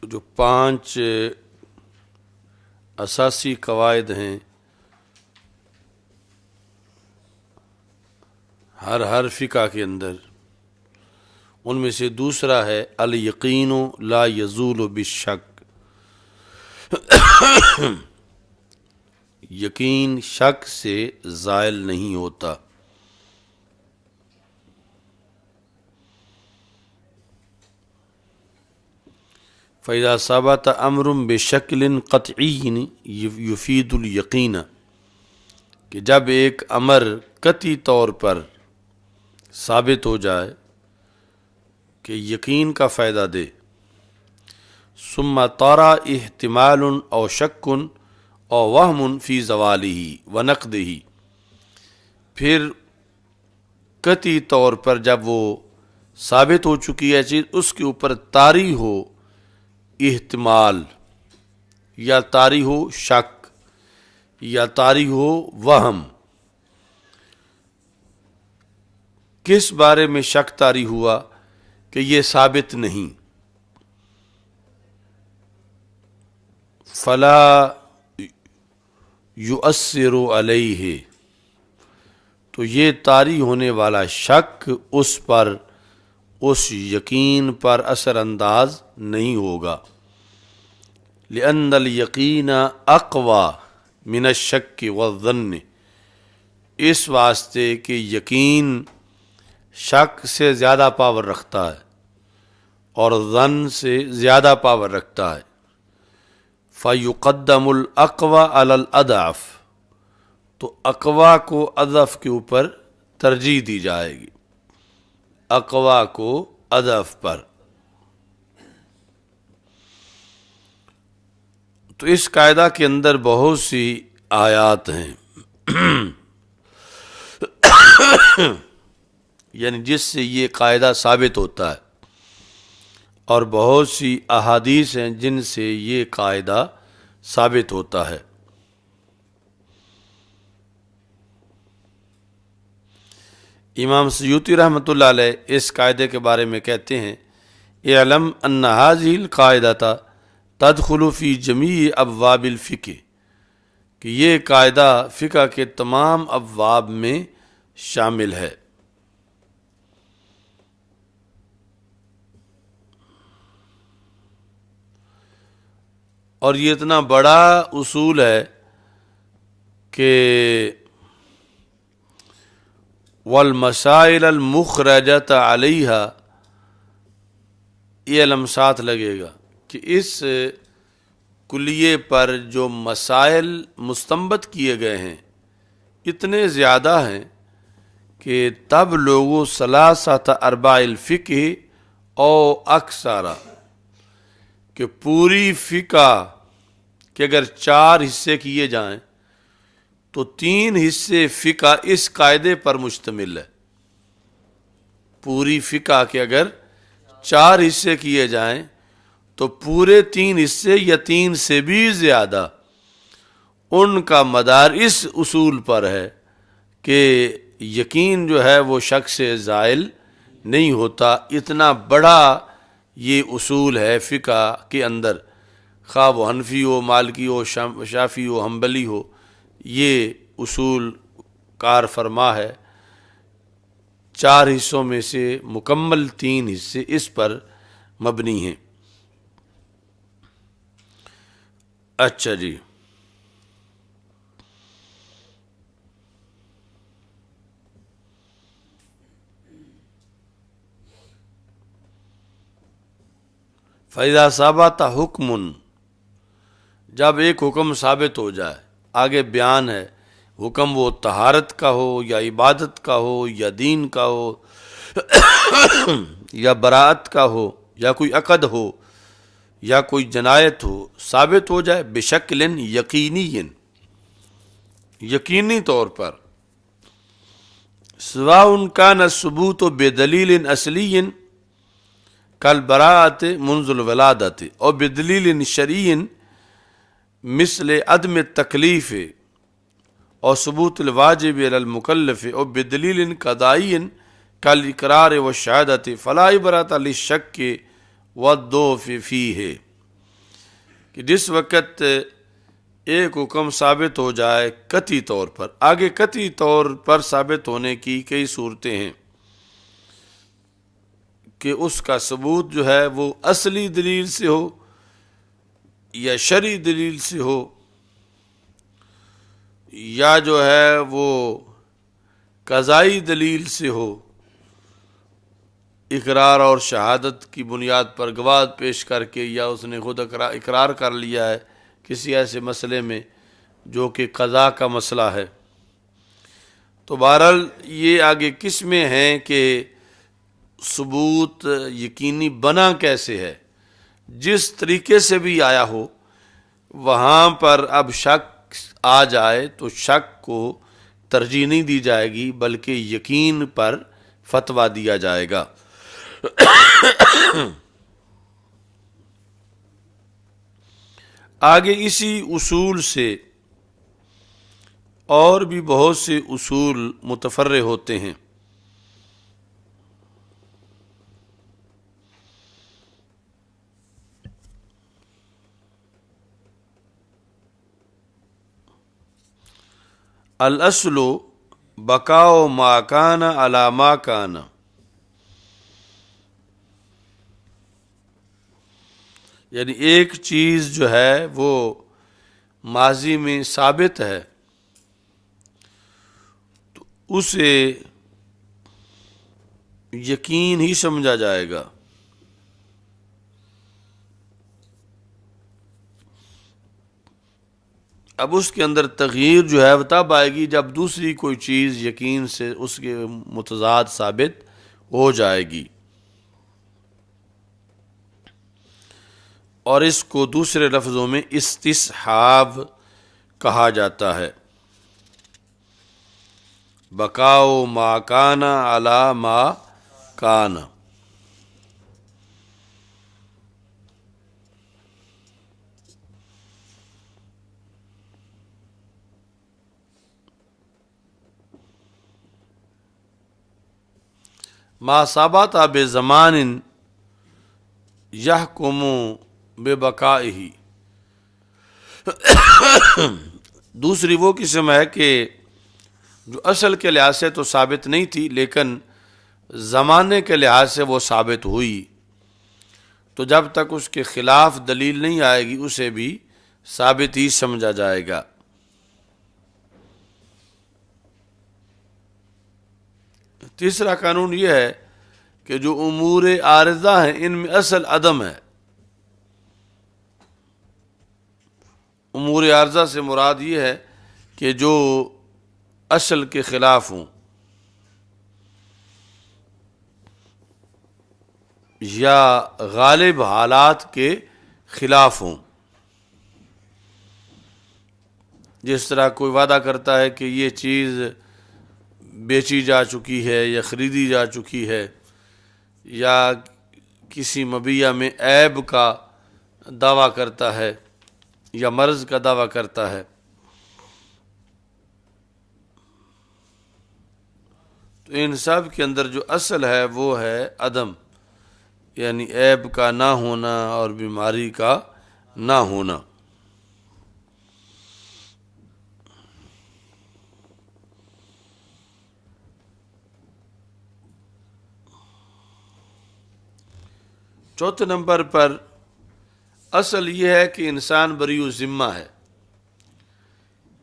جو 5 اساسی قواعد ہیں ہر فقہ کے اندر، ان میں سے دوسرا ہے الیقین لا یزول بالشک، یقین شک سے زائل نہیں ہوتا۔ فَإِذَا ثَبَتَ أَمْرٌ بِشَكْلٍ قَطْعِيٍّ يُفِيدُ الْيَقِينَ، کہ جب ایک امر قطعی طور پر ثابت ہو جائے کہ یقین کا فائدہ دے، ثم طرا احتمال او شک او وہم فی زوالہ ونقدہ، پھر قطعی طور پر جب وہ ثابت ہو چکی ہے چیز، اس کے اوپر طاری ہو احتمال، یا طاری ہو شک، یا طاری ہو وہم۔ کس بارے میں شک طاری ہوا؟ کہ یہ ثابت نہیں، فلا یؤثر علیہ، تو یہ طاری ہونے والا شک اس پر، اس یقین پر اثر انداز نہیں ہوگا۔ لأن الیقین اقوی من الشک والظن، اس واسطے کہ یقین شک سے زیادہ پاور رکھتا ہے اور ظن سے زیادہ پاور رکھتا ہے۔ فَيُقَدَّمُ الْأَقْوَى عَلَى الْأَضْعَفِ، تو اقوی کو اضعف کے اوپر ترجیح دی جائے گی، اقوی کو اضعف پر۔ تو اس قاعدہ کے اندر بہت سی آیات ہیں یعنی جس سے یہ قاعدہ ثابت ہوتا ہے، اور بہت سی احادیث ہیں جن سے یہ قاعدہ ثابت ہوتا ہے۔ امام سیوطی رحمۃ اللہ علیہ اس قاعدے کے بارے میں کہتے ہیں، اعلم ان هذه القاعدہ تدخل فی جمیع ابواب الفقہ، کہ یہ قاعدہ فقہ کے تمام ابواب میں شامل ہے۔ اور یہ اتنا بڑا اصول ہے کہ والمسائل المخرجۃ علیہا، یہ علم ساتھ لگے گا کہ اس کلیے پر جو مسائل مستنبط کیے گئے ہیں اتنے زیادہ ہیں کہ تب لوگوں ثلاثۃ ارباع الفقہ او اکثر، کہ پوری فقہ کے اگر 4 حصے کیے جائیں تو 3 حصے فقہ اس قاعدے پر مشتمل ہے۔ پوری فقہ کے اگر 4 حصے کیے جائیں تو پورے 3 حصے یا 3 سے بھی زیادہ ان کا مدار اس اصول پر ہے کہ یقین جو ہے وہ شک سے زائل نہیں ہوتا۔ اتنا بڑا یہ اصول ہے فقہ کے اندر، خواہ وہ حنفی ہو، مالکی ہو، شافعی ہو، حنبلی ہو، یہ اصول کار فرما ہے۔ 4 حصوں میں سے مکمل 3 حصے اس پر مبنی ہیں۔ اچھا جی، فَإِذَا ثَبَتَ حُکْمٌ، جب ایک حکم ثابت ہو جائے، آگے بیان ہے، حکم وہ طہارت کا ہو یا عبادت کا ہو یا دین کا ہو یا براءت کا ہو یا کوئی عقد ہو یا کوئی جنایت ہو، ثابت ہو جائے بشکل یقینی، یقینی طور پر، سواء کان الثبوت بدلیل اصلی کالبراءۃ منذ الولادۃ اور بدلیل شرعی مثل عدم التکلیف اور ثبوت الواجب علی المکلف اور بدلیل قضائی کالاقرار والشہادۃ فلا عبرۃ للشک والضعف فیہ، کہ جس وقت ایک حکم ثابت ہو جائے قطعی طور پر، آگے قطعی طور پر ثابت ہونے کی کئی صورتیں ہیں کہ اس کا ثبوت جو ہے وہ اصلی دلیل سے ہو یا شرعی دلیل سے ہو، یا جو ہے وہ قضائی دلیل سے ہو، اقرار اور شہادت کی بنیاد پر گواہ پیش کر کے، یا اس نے خود اقرار کر لیا ہے کسی ایسے مسئلے میں جو کہ قضا کا مسئلہ ہے۔ تو بہرحال یہ آگے قسمیں ہیں کہ ثبوت یقینی بنا کیسے ہے، جس طریقے سے بھی آیا ہو وہاں پر اب شک آ جائے تو شک کو ترجیح نہیں دی جائے گی بلکہ یقین پر فتویٰ دیا جائے گا۔ آگے اسی اصول سے اور بھی بہت سے اصول متفرع ہوتے ہیں۔ الاصل بقاء ما کان علی ما کان، یعنی ایک چیز جو ہے وہ ماضی میں ثابت ہے تو اسے یقین ہی سمجھا جائے گا۔ اب اس کے اندر تغییر جو ہے وہ تب آئے گی جب دوسری کوئی چیز یقین سے اس کے متضاد ثابت ہو جائے گی، اور اس کو دوسرے لفظوں میں استصحاب کہا جاتا ہے۔ بقاء ما کان علی ما کان، ما ثبت بزمان یحکم ببقائہ۔ دوسری وہ قسم ہے کہ جو اصل کے لحاظ سے تو ثابت نہیں تھی لیکن زمانے کے لحاظ سے وہ ثابت ہوئی، تو جب تک اس کے خلاف دلیل نہیں آئے گی اسے بھی ثابت ہی سمجھا جائے گا۔ تیسرا قانون یہ ہے کہ جو امور عارضہ ہیں ان میں اصل عدم ہے۔ امور عارضہ سے مراد یہ ہے کہ جو اصل کے خلاف ہوں یا غالب حالات کے خلاف ہوں۔ جس طرح کوئی وعدہ کرتا ہے کہ یہ چیز بیچی جا چکی ہے یا خریدی جا چکی ہے، یا کسی مبیع میں عیب کا دعویٰ کرتا ہے یا مرض کا دعویٰ کرتا ہے، تو ان سب کے اندر جو اصل ہے وہ ہے عدم، یعنی عیب کا نہ ہونا اور بیماری کا نہ ہونا۔ چوتھے نمبر پر اصل یہ ہے کہ انسان بری ذمہ ہے،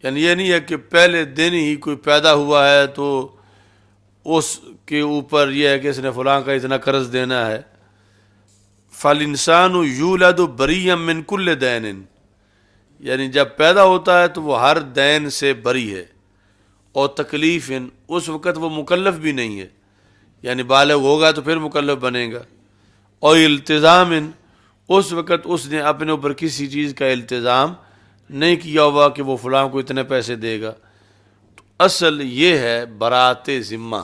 یعنی یہ نہیں ہے کہ پہلے دن ہی کوئی پیدا ہوا ہے تو اس کے اوپر یہ ہے کہ اس نے فلاں کا اتنا قرض دینا ہے۔ فالانسان یولد بریئا من کل دین، یعنی جب پیدا ہوتا ہے تو وہ ہر دین سے بری ہے، اور تکلیف اس وقت وہ مکلف بھی نہیں ہے، یعنی بالغ ہوگا تو پھر مکلف بنے گا، اور التزام اس وقت اس نے اپنے اوپر کسی چیز کا التزام نہیں کیا ہوا کہ وہ فلاں کو اتنے پیسے دے گا۔ تو اصل یہ ہے برات ذمہ،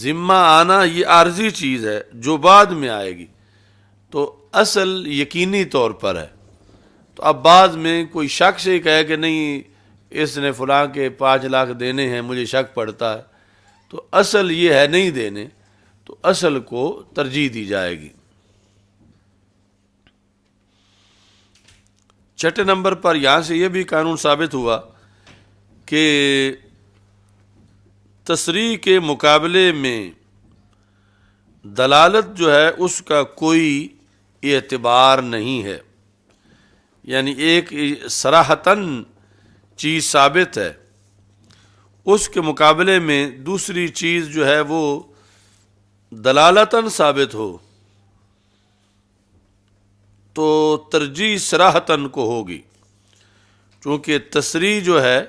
ذمہ آنا یہ عارضی چیز ہے جو بعد میں آئے گی، تو اصل یقینی طور پر ہے۔ تو اب بعد میں کوئی شک سے کہے کہ نہیں اس نے فلاں کے 5 لاکھ دینے ہیں مجھے شک پڑتا ہے، تو اصل یہ ہے نہیں دینے، تو اصل کو ترجیح دی جائے گی۔ چھٹے نمبر پر یہاں سے یہ بھی قانون ثابت ہوا کہ تصریح کے مقابلے میں دلالت جو ہے اس کا کوئی اعتبار نہیں ہے. یعنی ایک صراحتاً چیز ثابت ہے، اس کے مقابلے میں دوسری چیز جو ہے وہ دلالتاً ثابت ہو تو ترجیح صراحتاً کو ہوگی، چونکہ تصریح جو ہے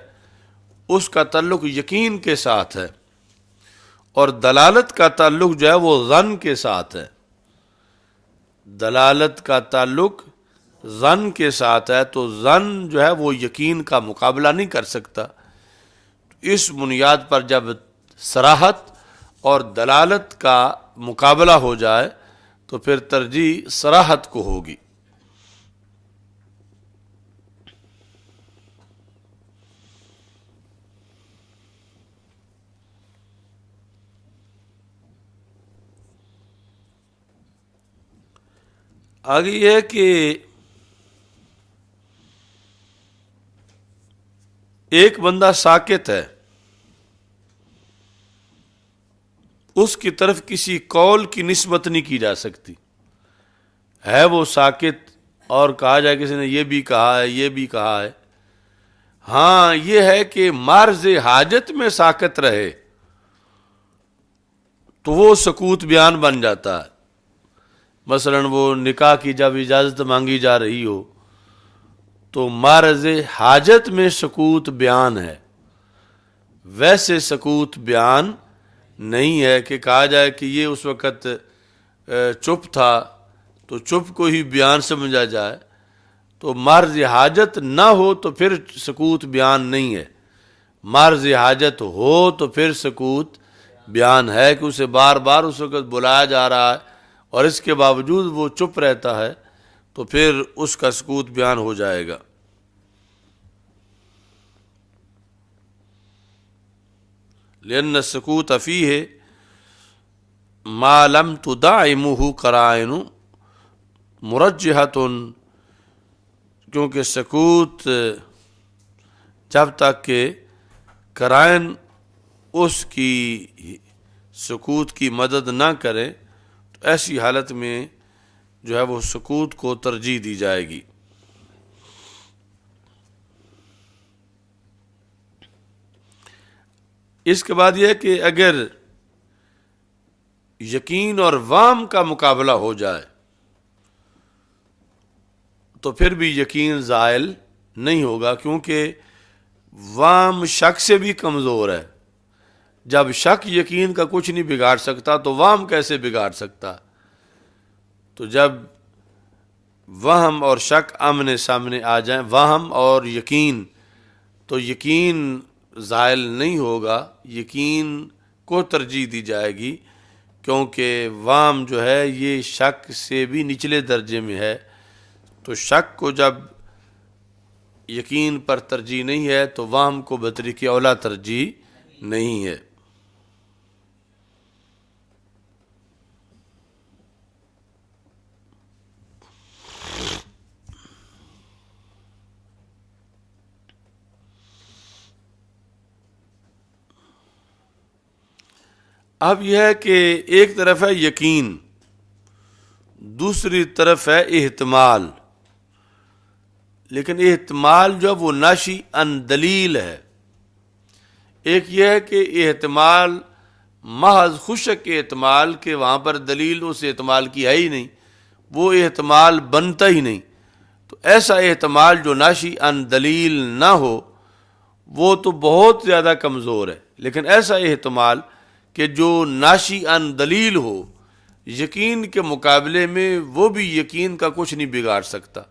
اس کا تعلق یقین کے ساتھ ہے اور دلالت کا تعلق جو ہے وہ ظن کے ساتھ ہے. دلالت کا تعلق ظن کے ساتھ ہے تو ظن جو ہے وہ یقین کا مقابلہ نہیں کر سکتا. اس بنیاد پر جب صراحت اور دلالت کا مقابلہ ہو جائے تو پھر ترجیح صراحت کو ہوگی. آگے یہ ہے کہ ایک بندہ ساکت ہے، اس کی طرف کسی قول کی نسبت نہیں کی جا سکتی. ہے وہ ساکت اور کہا جائے کسی نے یہ بھی کہا ہے یہ بھی کہا ہے. ہاں یہ ہے کہ مرض حاجت میں ساکت رہے تو وہ سکوت بیان بن جاتا ہے. مثلا وہ نکاح کی جب اجازت مانگی جا رہی ہو تو مرض حاجت میں سکوت بیان ہے، ویسے سکوت بیان نہیں ہے کہ کہا جائے کہ یہ اس وقت چپ تھا تو چپ کو ہی بیان سمجھا جائے. تو مرض حاجت نہ ہو تو پھر سکوت بیان نہیں ہے، مرض حاجت ہو تو پھر سکوت بیان ہے کہ اسے بار بار اس وقت بلایا جا رہا ہے اور اس کے باوجود وہ چپ رہتا ہے تو پھر اس کا سکوت بیان ہو جائے گا. لأن السکوت فیہ ما لم تدعمہ قرائن مرجحۃ، کیونکہ سکوت جب تک کہ قرائن اس کی سکوت کی مدد نہ کریں تو ایسی حالت میں جو ہے وہ سکوت کو ترجیح دی جائے گی. اس کے بعد یہ ہے کہ اگر یقین اور وہم کا مقابلہ ہو جائے تو پھر بھی یقین زائل نہیں ہوگا، کیونکہ وہم شک سے بھی کمزور ہے. جب شک یقین کا کچھ نہیں بگاڑ سکتا تو وہم کیسے بگاڑ سکتا؟ تو جب وہم اور شک آمنے سامنے آ جائیں، وہم اور یقین، تو یقین زائل نہیں ہوگا، یقین کو ترجیح دی جائے گی، کیونکہ وہم جو ہے یہ شک سے بھی نچلے درجے میں ہے. تو شک کو جب یقین پر ترجیح نہیں ہے تو وہم کو بطریق اولا ترجیح نہیں ہے. اب یہ ہے کہ ایک طرف ہے یقین، دوسری طرف ہے احتمال. لیکن احتمال جو وہ ناشی عن دلیل ہے. ایک یہ ہے کہ احتمال محض خشک احتمال کہ وہاں پر دلیل اس احتمال کی ہے ہی نہیں، وہ احتمال بنتا ہی نہیں. تو ایسا احتمال جو ناشی عن دلیل نہ ہو وہ تو بہت زیادہ کمزور ہے. لیکن ایسا احتمال کہ جو ناشی عن دلیل ہو یقین کے مقابلے میں وہ بھی یقین کا کچھ نہیں بگاڑ سکتا،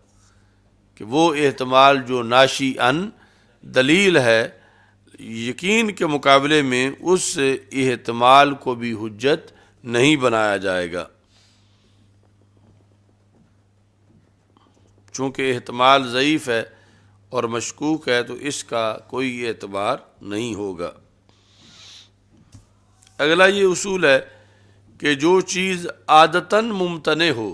کہ وہ احتمال جو ناشی عن دلیل ہے یقین کے مقابلے میں اس احتمال کو بھی حجت نہیں بنایا جائے گا، چونکہ احتمال ضعیف ہے اور مشکوک ہے تو اس کا کوئی اعتبار نہیں ہوگا. اگلا یہ اصول ہے کہ جو چیز عادتاً ممتنع ہو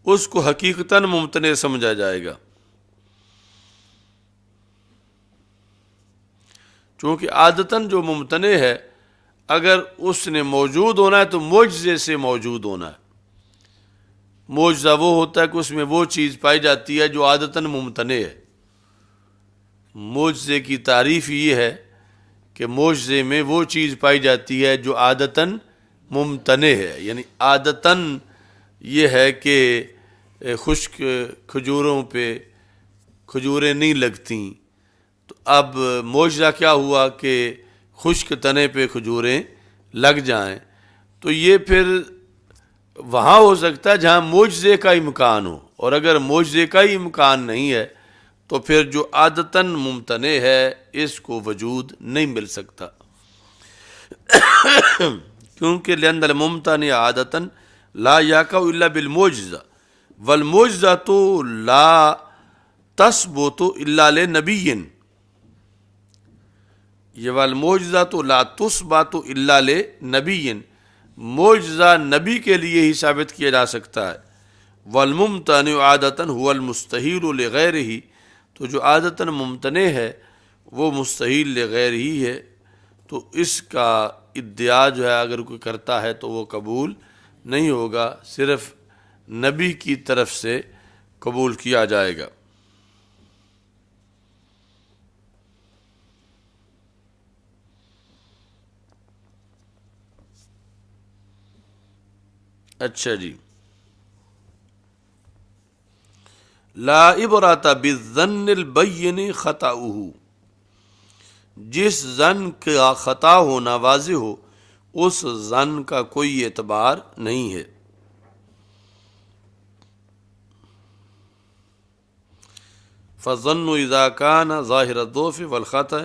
اس کو حقیقتاً ممتنع سمجھا جائے گا. چونکہ عادتاً جو ممتنع ہے اگر اس نے موجود ہونا ہے تو معجزے سے موجود ہونا ہے۔ معجزہ وہ ہوتا ہے کہ اس میں وہ چیز پائی جاتی ہے جو عادتاً ممتنع ہے۔ معجزے کی تعریف یہ ہے کہ معجزے میں وہ چیز پائی جاتی ہے جو عادتاً ممتنع ہے، یعنی عادتاً یہ ہے کہ خشک کھجوروں پہ کھجوریں نہیں لگتیں، تو اب معجزہ کیا ہوا کہ خشک تنے پہ کھجوریں لگ جائیں، تو یہ پھر وہاں ہو سکتا ہے جہاں معجزے کا امکان ہو، اور اگر معجزے کا ہی امکان نہیں ہے تو پھر جو عادتاً ممتنع ہے اس کو وجود نہیں مل سکتا، کیونکہ لأن الممتنع عادتاً لا یقع الا بالمعجزہ والمعجزۃ لا تثبت الا لنبی، یہ والمعجزۃ لا تثبت الا لنبی، معجزہ نبی کے لیے ہی ثابت کیا جا سکتا ہے۔ والممتنع عادتاً هو المستحیل لغیرہ، تو جو عادتاً ممتنع ہے وہ مستحیل لغیر ہی ہے، تو اس کا ادعا جو ہے اگر کوئی کرتا ہے تو وہ قبول نہیں ہوگا، صرف نبی کی طرف سے قبول کیا جائے گا۔ اچھا جی، لا عبرۃ بالظن البین خطأہ، جس ظن کا خطا ہونا واضح ہو اس ظن کا کوئی اعتبار نہیں ہے۔ فالظن اذا كان ظاہر الضعف والخطأ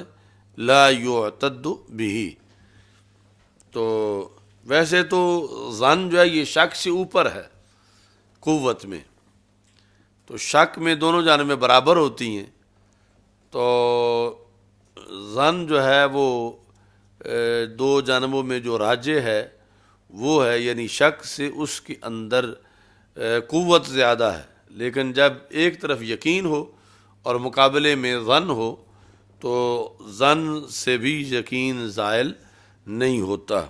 لا يعتد به، تو ویسے تو ظن جو ہے یہ شک سے اوپر ہے قوت میں، تو شک میں دونوں جانبیں برابر ہوتی ہیں، تو ظن جو ہے وہ دو جانبوں میں جو راجح ہے وہ ہے، یعنی شک سے اس کے اندر قوت زیادہ ہے، لیکن جب ایک طرف یقین ہو اور مقابلے میں ظن ہو تو ظن سے بھی یقین زائل نہیں ہوتا۔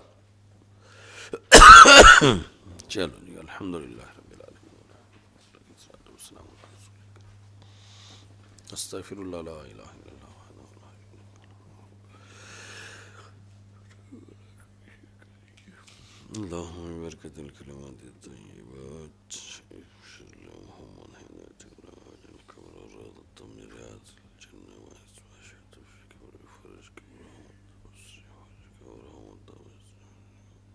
چلو جی، الحمدللہ رب العالمین، استغفر اللہ لا الہ الا اللہ وحدہ لا شریک له، اللہم برکت الکلمات الطیبات۔